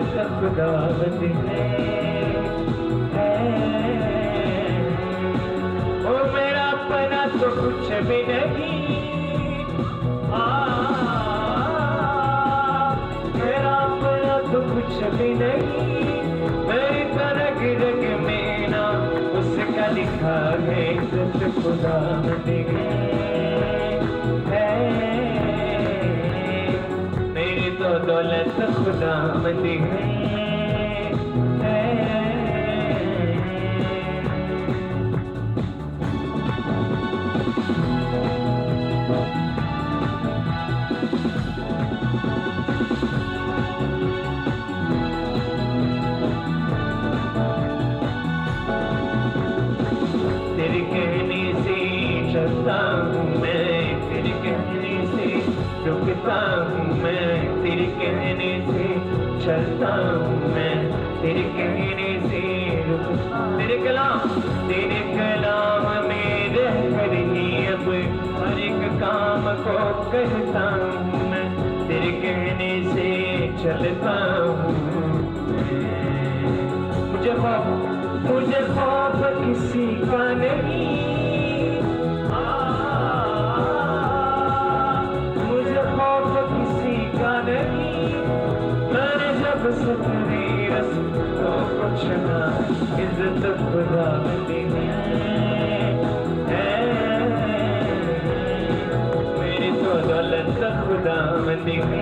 दौलत खुदावंद है। ओ मेरा अपना तो कुछ भी नहीं, मेरा अपना तो कुछ भी नहीं, मेरी तरह रग में ना उसका लिखा है इज्जत खुदावंद है। मेरी तो दौलत खुदावंद है। तेरे कहने से चलता हूँ मैं, तेरे कहने से रुकता हूँ मैं, तेरे कहने से चलता हूँ मैं, तेरे कहने से रुकता। तेरे कलाम में रह कर ही अब हर एक काम को करता हूँ मैं, तेरे कहने से चलता हूँ। मुझे खौफ किसी का नहीं, मुझे खौफ किसी का नहीं, मैंने जब से तेरी रस्म तो कुछ ना इज्जत खुदावंद है। मेरी तो दौलत खुदावंद है।